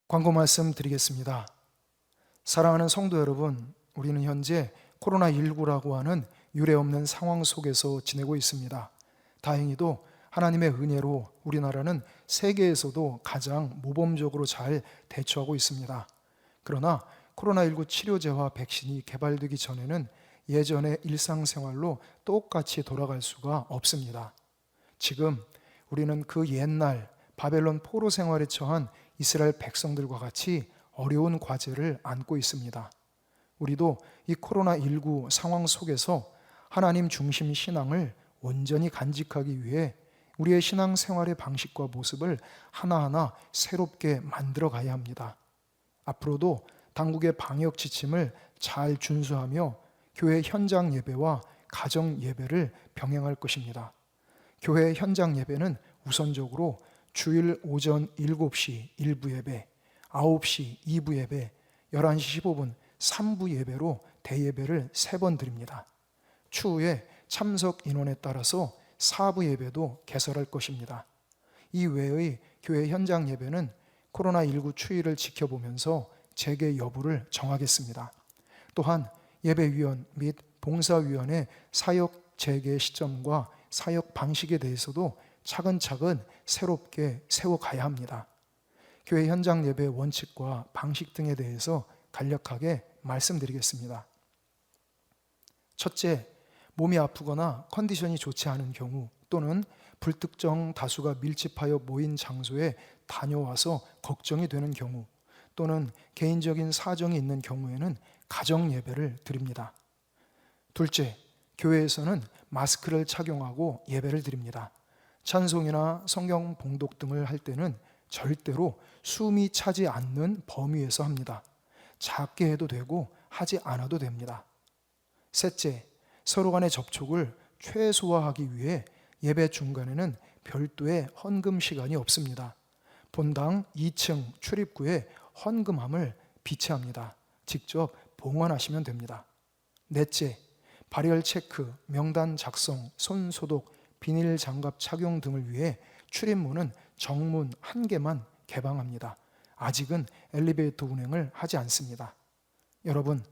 광고 말씀 드리겠습니다. 사랑하는 성도 여러분, 우리는 현재 코로나19라고 하는 유례없는 상황 속에서 지내고 있습니다. 다행히도 하나님의 은혜로 우리나라는 세계에서도 가장 모범적으로 잘 대처하고 있습니다. 그러나 코로나19 치료제와 백신이 개발되기 전에는 예전의 일상생활로 똑같이 돌아갈 수가 없습니다. 지금 우리는 그 옛날 바벨론 포로 생활에 처한 이스라엘 백성들과 같이 어려운 과제를 안고 있습니다. 우리도 이 코로나19 상황 속에서 하나님 중심 신앙을 온전히 간직하기 위해 우리의 신앙생활의 방식과 모습을 하나하나 새롭게 만들어 가야 합니다. 앞으로도 당국의 방역 지침을 잘 준수하며 교회 현장 예배와 가정 예배를 병행할 것입니다. 교회 현장 예배는 우선적으로 주일 오전 7시 1부 예배, 9시 2부 예배, 11시 15분 3부 예배로 대예배를 3번 드립니다. 추후에 참석 인원에 따라서 4부 예배도 개설할 것입니다. 이 외의 교회 현장 예배는 코로나19 추이를 지켜보면서 재개 여부를 정하겠습니다. 또한 예배위원 및 봉사위원회 사역 재개 시점과 사역 방식에 대해서도 차근차근 새롭게 세워가야 합니다. 교회 현장 예배의 원칙과 방식 등에 대해서 간략하게 말씀드리겠습니다. 첫째, 몸이 아프거나 컨디션이 좋지 않은 경우 또는 불특정 다수가 밀집하여 모인 장소에 다녀와서 걱정이 되는 경우 또는 개인적인 사정이 있는 경우에는 가정 예배를 드립니다. 둘째, 교회에서는 마스크를 착용하고 예배를 드립니다. 찬송이나 성경 봉독 등을 할 때는 절대로 숨이 차지 않는 범위에서 합니다. 작게 해도 되고 하지 않아도 됩니다. 셋째, 서로 간의 접촉을 최소화하기 위해 예배 중간에는 별도의 헌금 시간이 없습니다. 본당 2층 출입구에 헌금함을 비치합니다. 직접 봉헌하시면 됩니다. 넷째, 발열 체크, 명단 작성, 손 소독, 비닐 장갑 착용 등을 위해 출입문은 정문 1개만 개방합니다. 아직은 엘리베이터 운행을 하지 않습니다. 여러분,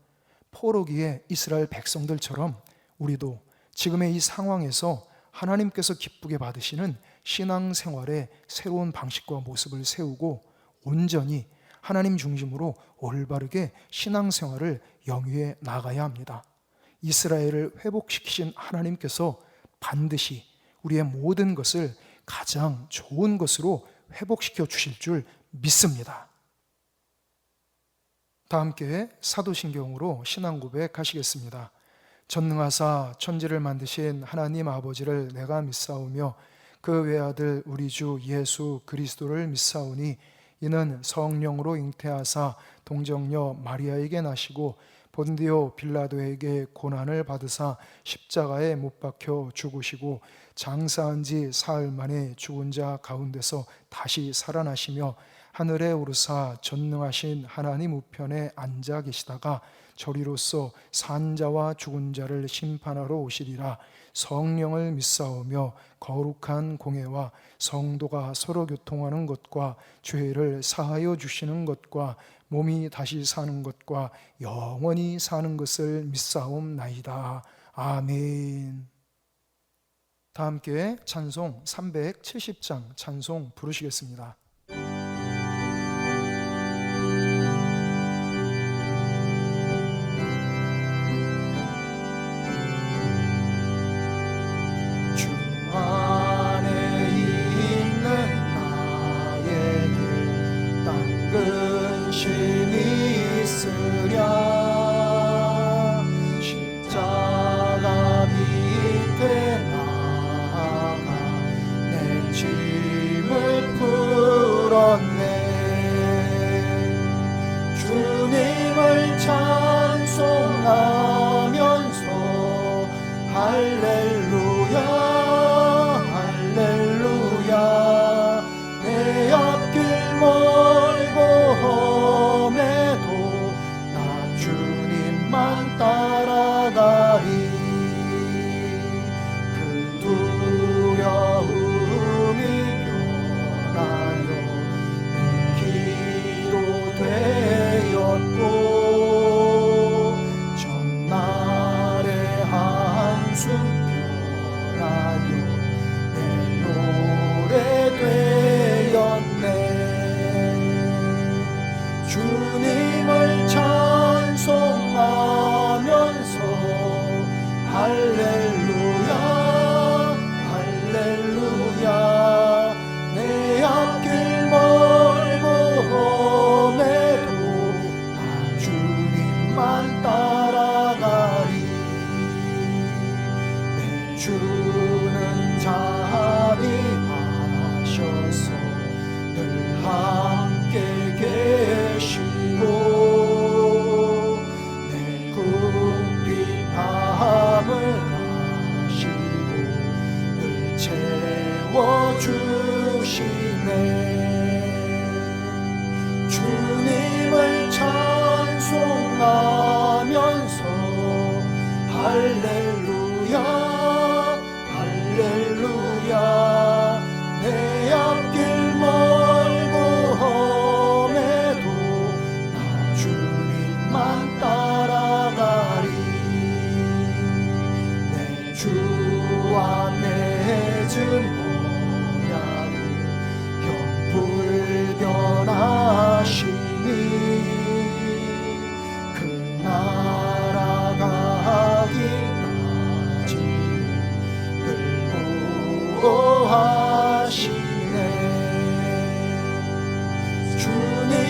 포로기의 이스라엘 백성들처럼 우리도 지금의 이 상황에서 하나님께서 기쁘게 받으시는 신앙생활의 새로운 방식과 모습을 세우고 온전히 하나님 중심으로 올바르게 신앙생활을 영위해 나가야 합니다. 이스라엘을 회복시키신 하나님께서 반드시 우리의 모든 것을 가장 좋은 것으로 회복시켜 주실 줄 믿습니다. 다 함께 사도신경으로 신앙 고백하시겠습니다. 전능하사 천지를 만드신 하나님 아버지를 내가 믿사오며 그 외아들 우리 주 예수 그리스도를 믿사오니 이는 성령으로 잉태하사 동정녀 마리아에게 나시고 본디오 빌라도에게 고난을 받으사 십자가에 못 박혀 죽으시고 장사한 지 사흘 만에 죽은 자 가운데서 다시 살아나시며 하늘에 오르사 전능하신 하나님 우편에 앉아 계시다가 저리로서 산 자와 죽은 자를 심판하러 오시리라. 성령을 믿사오며 거룩한 공회와 성도가 서로 교통하는 것과 죄를 사하여 주시는 것과 몸이 다시 사는 것과 영원히 사는 것을 믿사옵나이다. 아멘. 다 함께 찬송 370장 찬송 부르시겠습니다. 십자가 밑에 나가 내 짐을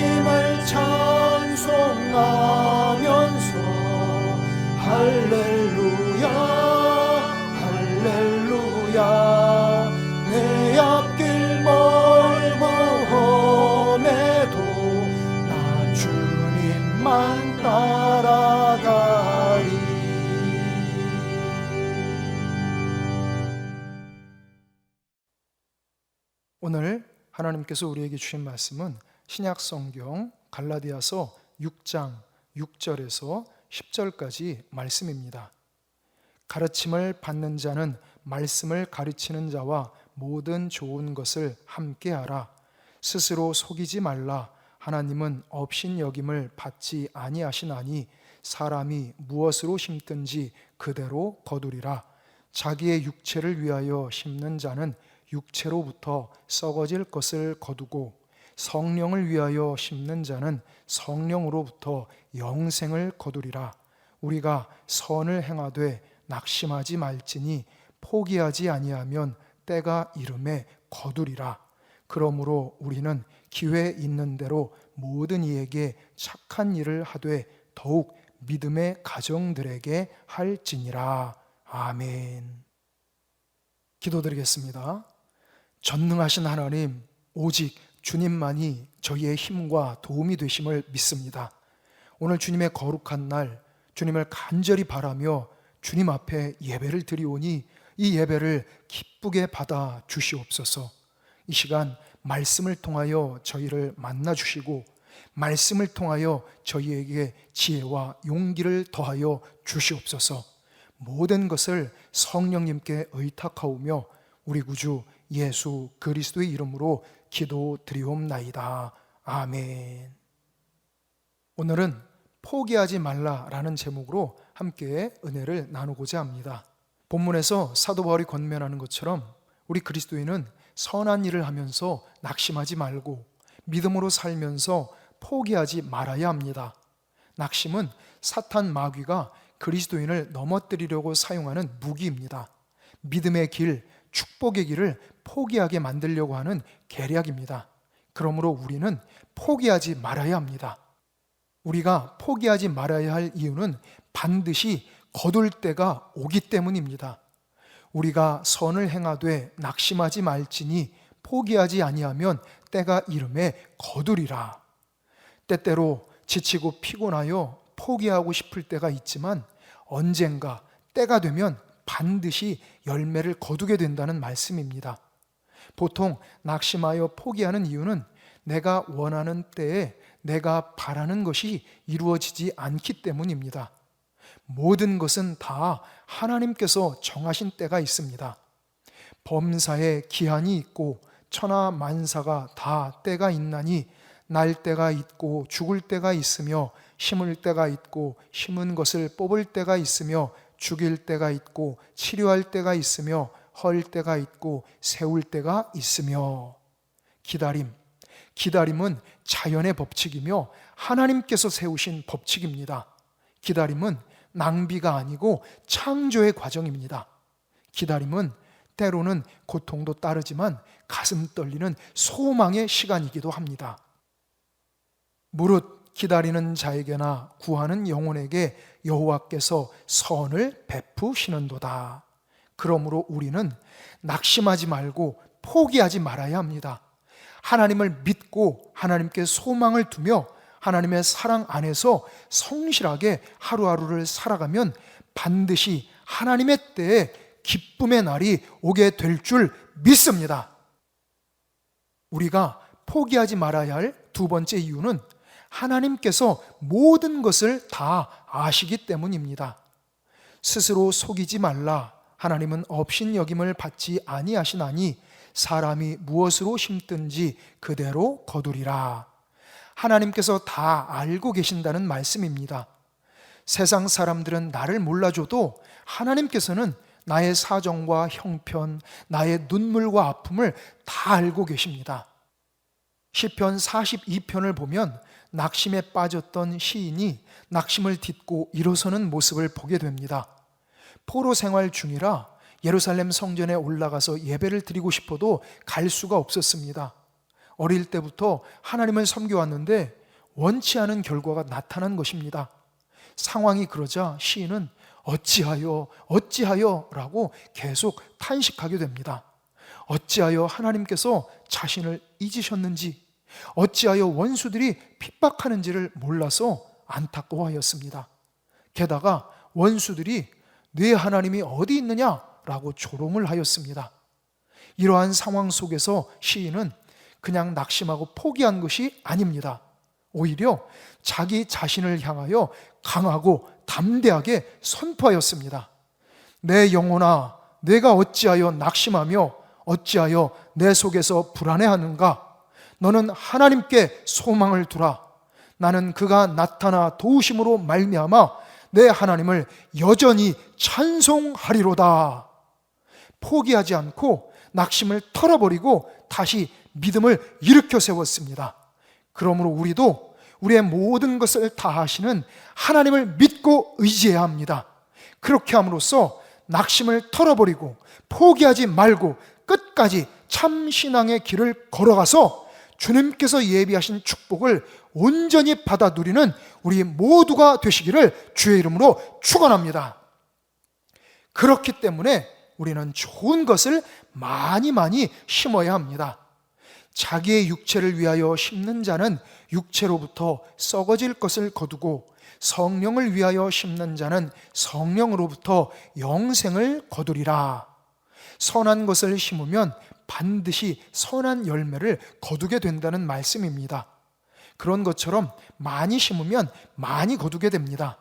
주님을 찬송하면서 할렐루야 할렐루야 내 앞길 멀고 험해도 나 주님만 따라가리. 오늘 하나님께서 우리에게 주신 말씀은 신약성경 갈라디아서 6장 6절에서 10절까지 말씀입니다. 가르침을 받는 자는 말씀을 가르치는 자와 모든 좋은 것을 함께하라. 스스로 속이지 말라. 하나님은 업신여김을 받지 아니하시나니 사람이 무엇으로 심든지 그대로 거두리라. 자기의 육체를 위하여 심는 자는 육체로부터 썩어질 것을 거두고 성령을 위하여 심는 자는 성령으로부터 영생을 거두리라. 우리가 선을 행하되 낙심하지 말지니 포기하지 아니하면 때가 이름에 거두리라. 그러므로 우리는 기회 있는 대로 모든 이에게 착한 일을 하되 더욱 믿음의 가정들에게 할지니라. 아멘. 기도드리겠습니다. 전능하신 하나님, 오직 주님만이 저희의 힘과 도움이 되심을 믿습니다. 오늘 주님의 거룩한 날, 주님을 간절히 바라며 주님 앞에 예배를 드리오니 이 예배를 기쁘게 받아 주시옵소서. 이 시간 말씀을 통하여 저희를 만나 주시고 말씀을 통하여 저희에게 지혜와 용기를 더하여 주시옵소서. 모든 것을 성령님께 의탁하오며 우리 구주 예수 그리스도의 이름으로 기도드리옵나이다. 아멘. 오늘은 포기하지 말라라는 제목으로 함께 은혜를 나누고자 합니다. 본문에서 사도 바울이 권면하는 것처럼 우리 그리스도인은 선한 일을 하면서 낙심하지 말고 믿음으로 살면서 포기하지 말아야 합니다. 낙심은 사탄 마귀가 그리스도인을 넘어뜨리려고 사용하는 무기입니다. 믿음의 길, 축복의 길을 포기하게 만들려고 하는 계략입니다. 그러므로 우리는 포기하지 말아야 합니다. 우리가 포기하지 말아야 할 이유는 반드시 거둘 때가 오기 때문입니다. 우리가 선을 행하되 낙심하지 말지니 포기하지 아니하면 때가 이름에 거두리라. 때때로 지치고 피곤하여 포기하고 싶을 때가 있지만 언젠가 때가 되면 반드시 열매를 거두게 된다는 말씀입니다. 보통 낙심하여 포기하는 이유는 내가 원하는 때에 내가 바라는 것이 이루어지지 않기 때문입니다. 모든 것은 다 하나님께서 정하신 때가 있습니다. 범사에 기한이 있고 천하 만사가 다 때가 있나니 날 때가 있고 죽을 때가 있으며 심을 때가 있고 심은 것을 뽑을 때가 있으며 죽일 때가 있고 치료할 때가 있으며 헐 때가 있고 세울 때가 있으며. 기다림은 자연의 법칙이며 하나님께서 세우신 법칙입니다. 기다림은 낭비가 아니고 창조의 과정입니다. 기다림은 때로는 고통도 따르지만 가슴 떨리는 소망의 시간이기도 합니다. 무릇 기다리는 자에게나 구하는 영혼에게 여호와께서 선을 베푸시는도다. 그러므로 우리는 낙심하지 말고 포기하지 말아야 합니다. 하나님을 믿고 하나님께 소망을 두며 하나님의 사랑 안에서 성실하게 하루하루를 살아가면 반드시 하나님의 때에 기쁨의 날이 오게 될 줄 믿습니다. 우리가 포기하지 말아야 할 두 번째 이유는 하나님께서 모든 것을 다 아시기 때문입니다. 스스로 속이지 말라. 하나님은 업신여김을 받지 아니하시나니 사람이 무엇으로 심든지 그대로 거두리라. 하나님께서 다 알고 계신다는 말씀입니다. 세상 사람들은 나를 몰라줘도 하나님께서는 나의 사정과 형편, 나의 눈물과 아픔을 다 알고 계십니다. 시편 42편을 보면 낙심에 빠졌던 시인이 낙심을 딛고 일어서는 모습을 보게 됩니다. 포로 생활 중이라 예루살렘 성전에 올라가서 예배를 드리고 싶어도 갈 수가 없었습니다. 어릴 때부터 하나님을 섬겨왔는데 원치 않은 결과가 나타난 것입니다. 상황이 그러자 시인은 어찌하여 라고 계속 탄식하게 됩니다. 어찌하여 하나님께서 자신을 잊으셨는지, 어찌하여 원수들이 핍박하는지를 몰라서 안타까워하였습니다. 게다가 원수들이 네 하나님이 어디 있느냐라고 조롱을 하였습니다. 이러한 상황 속에서 시인은 그냥 낙심하고 포기한 것이 아닙니다. 오히려 자기 자신을 향하여 강하고 담대하게 선포하였습니다. 내 영혼아, 내가 어찌하여 낙심하며 어찌하여 내 속에서 불안해하는가? 너는 하나님께 소망을 두라. 나는 그가 나타나 도우심으로 말미암아 내 하나님을 여전히 찬송하리로다. 포기하지 않고 낙심을 털어버리고 다시 믿음을 일으켜 세웠습니다. 그러므로 우리도 우리의 모든 것을 다하시는 하나님을 믿고 의지해야 합니다. 그렇게 함으로써 낙심을 털어버리고 포기하지 말고 끝까지 참 신앙의 길을 걸어가서 주님께서 예비하신 축복을 온전히 받아 누리는 우리 모두가 되시기를 주의 이름으로 축원합니다. 그렇기 때문에 우리는 좋은 것을 많이 심어야 합니다. 자기의 육체를 위하여 심는 자는 육체로부터 썩어질 것을 거두고 성령을 위하여 심는 자는 성령으로부터 영생을 거두리라. 선한 것을 심으면 반드시 선한 열매를 거두게 된다는 말씀입니다. 그런 것처럼 많이 심으면 많이 거두게 됩니다.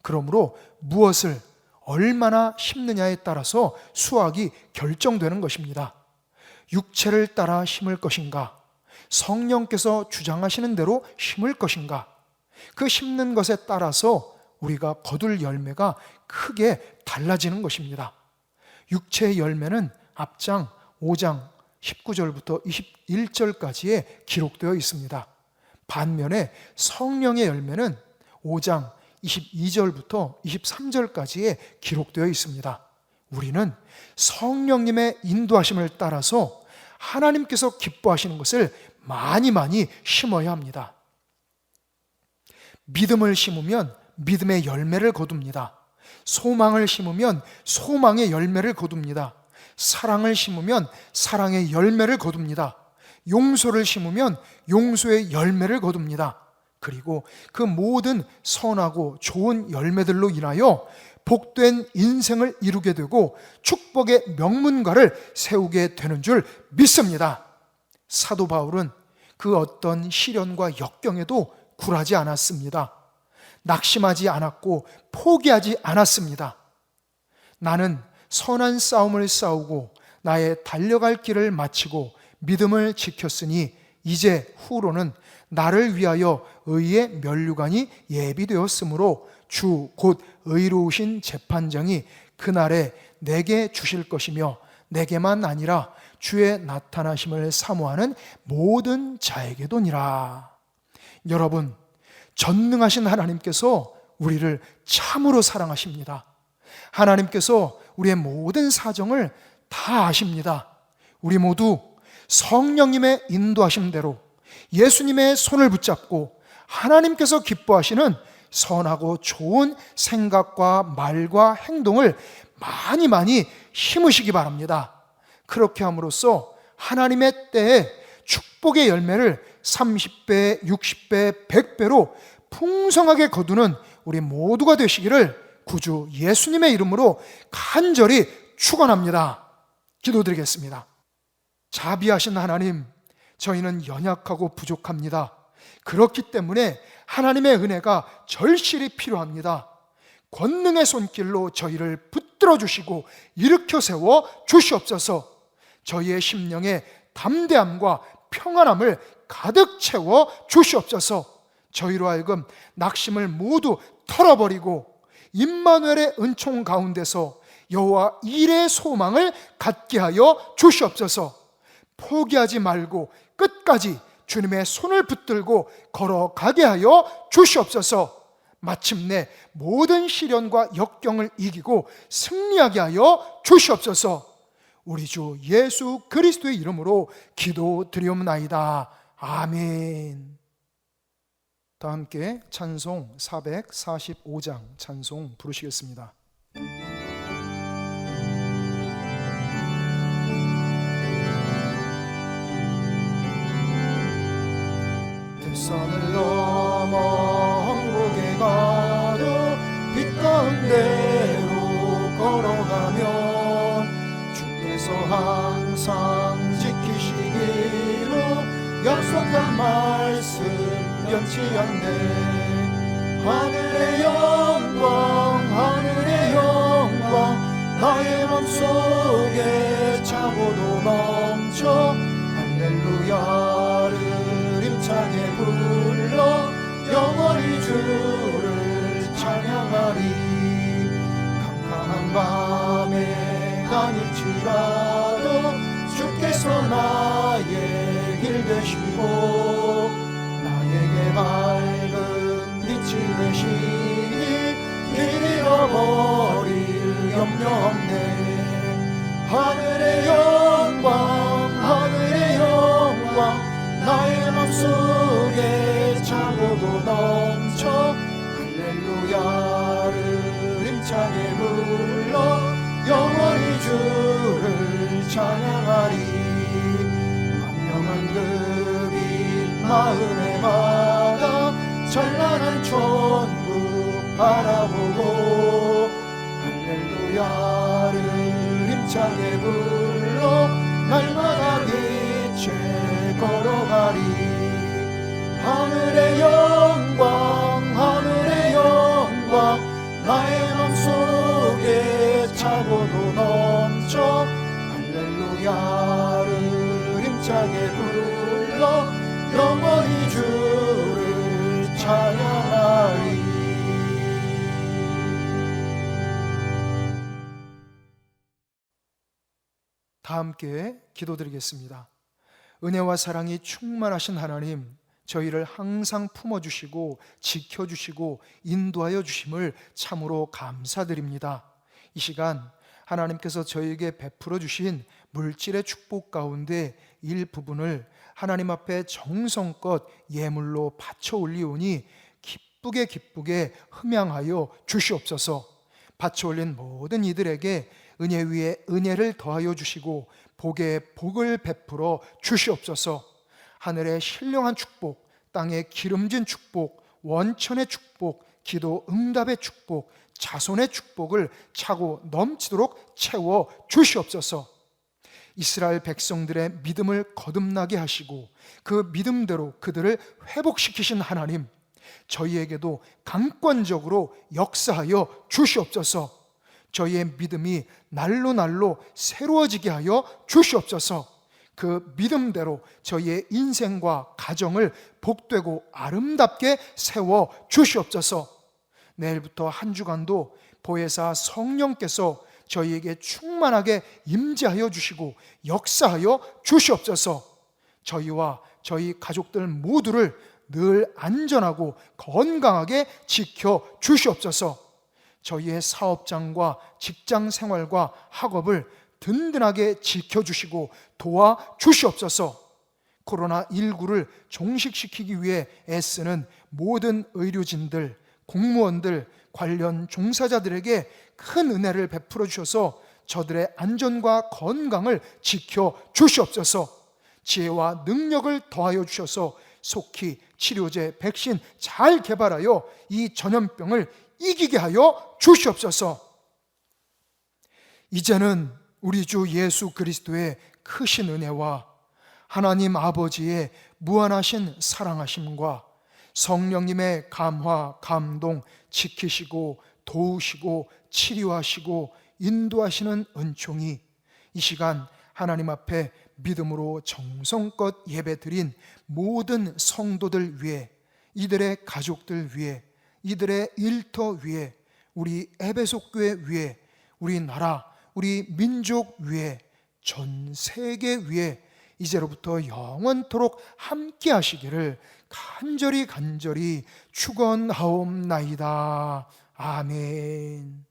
그러므로 무엇을 얼마나 심느냐에 따라서 수확이 결정되는 것입니다. 육체를 따라 심을 것인가? 성령께서 주장하시는 대로 심을 것인가? 그 심는 것에 따라서 우리가 거둘 열매가 크게 달라지는 것입니다. 육체의 열매는 앞장 5장 19절부터 21절까지에 기록되어 있습니다. 반면에 성령의 열매는 5장 22절부터 23절까지에 기록되어 있습니다. 우리는 성령님의 인도하심을 따라서 하나님께서 기뻐하시는 것을 많이 심어야 합니다. 믿음을 심으면 믿음의 열매를 거둡니다. 소망을 심으면 소망의 열매를 거둡니다. 사랑을 심으면 사랑의 열매를 거둡니다. 용서를 심으면 용서의 열매를 거둡니다. 그리고 그 모든 선하고 좋은 열매들로 인하여 복된 인생을 이루게 되고 축복의 명문가를 세우게 되는 줄 믿습니다. 사도 바울은 그 어떤 시련과 역경에도 굴하지 않았습니다. 낙심하지 않았고 포기하지 않았습니다. 나는 선한 싸움을 싸우고 나의 달려갈 길을 마치고 믿음을 지켰으니 이제 후로는 나를 위하여 의의 면류관이 예비되었으므로 주 곧 의로우신 재판장이 그날에 내게 주실 것이며 내게만 아니라 주의 나타나심을 사모하는 모든 자에게도니라. 여러분, 전능하신 하나님께서 우리를 참으로 사랑하십니다. 하나님께서 우리의 모든 사정을 다 아십니다. 우리 모두 성령님의 인도하심대로 예수님의 손을 붙잡고 하나님께서 기뻐하시는 선하고 좋은 생각과 말과 행동을 많이 심으시기 바랍니다. 그렇게 함으로써 하나님의 때에 축복의 열매를 30배, 60배, 100배로 풍성하게 거두는 우리 모두가 되시기를 구주 예수님의 이름으로 간절히 축원합니다. 기도드리겠습니다. 자비하신 하나님, 저희는 연약하고 부족합니다. 그렇기 때문에 하나님의 은혜가 절실히 필요합니다. 권능의 손길로 저희를 붙들어 주시고 일으켜 세워 주시옵소서. 저희의 심령에 담대함과 평안함을 가득 채워 주시옵소서. 저희로 하여금 낙심을 모두 털어버리고 임마누엘의 은총 가운데서 여호와 일의 소망을 갖게 하여 주시옵소서. 포기하지 말고 끝까지 주님의 손을 붙들고 걸어가게 하여 주시옵소서. 마침내 모든 시련과 역경을 이기고 승리하게 하여 주시옵소서. 우리 주 예수 그리스도의 이름으로 기도드리옵나이다. 아멘. 다 함께 찬송 445장 찬송 부르시겠습니다. 산을 넘어 항복에 가도 빛 가운데로 걸어가면 주께서 항상 지키시기로 약속한 말씀 변치 않네. 하늘의 영광 나의 맘속에 차고도 넘쳐 할렐루야를 힘차게 불러 영원히 주를 찬양하리. 캄캄한 밤에 다닐지라도 주께서 나의 길 되시고 나에게 밝은 빛이 되시니 길 잃어버릴 염려 없네. 하늘의 영광 나의 맘속에 차고도 넘쳐 할렐루야를 힘차게 불러 영원히 주를 찬양하리. 광명한 그 빛 마음에 받아 찬란한 천국 바라보고 할렐루야를 힘차게 불러 날마다 빛에 걸어가리. 하늘의 영광 나의 맘속에 차고도 넘쳐 할렐루야를 힘차게 불러 영원히 주를 찬양하리. 다 함께 기도드리겠습니다. 은혜와 사랑이 충만하신 하나님, 저희를 항상 품어주시고 지켜주시고 인도하여 주심을 참으로 감사드립니다. 이 시간 하나님께서 저희에게 베풀어 주신 물질의 축복 가운데 일부분을 하나님 앞에 정성껏 예물로 바쳐 올리오니 기쁘게 흠양하여 주시옵소서. 바쳐 올린 모든 이들에게 은혜 위에 은혜를 더하여 주시고 복에 복을 베풀어 주시옵소서. 하늘의 신령한 축복, 땅의 기름진 축복, 원천의 축복, 기도 응답의 축복, 자손의 축복을 차고 넘치도록 채워 주시옵소서. 이스라엘 백성들의 믿음을 거듭나게 하시고 그 믿음대로 그들을 회복시키신 하나님, 저희에게도 강권적으로 역사하여 주시옵소서. 저희의 믿음이 날로 새로워지게 하여 주시옵소서. 그 믿음대로 저희의 인생과 가정을 복되고 아름답게 세워 주시옵소서. 내일부터 한 주간도 보혜사 성령께서 저희에게 충만하게 임재하여 주시고 역사하여 주시옵소서. 저희와 저희 가족들 모두를 늘 안전하고 건강하게 지켜 주시옵소서. 저희의 사업장과 직장 생활과 학업을 든든하게 지켜주시고 도와주시옵소서. 코로나19를 종식시키기 위해 애쓰는 모든 의료진들, 공무원들, 관련 종사자들에게 큰 은혜를 베풀어 주셔서 저들의 안전과 건강을 지켜주시옵소서. 지혜와 능력을 더하여 주셔서 속히 치료제, 백신 잘 개발하여 이 전염병을 이기게 하여 주시옵소서. 이제는 우리 주 예수 그리스도의 크신 은혜와 하나님 아버지의 무한하신 사랑하심과 성령님의 감화, 감동, 지키시고 도우시고 치료하시고 인도하시는 은총이 이 시간 하나님 앞에 믿음으로 정성껏 예배드린 모든 성도들 위해, 이들의 가족들 위해, 이들의 일터 위해, 우리 에베소 교회 위해, 우리 나라, 우리 민족 위에, 전 세계 위에 이제로부터 영원토록 함께 하시기를 간절히 축원하옵나이다. 아멘.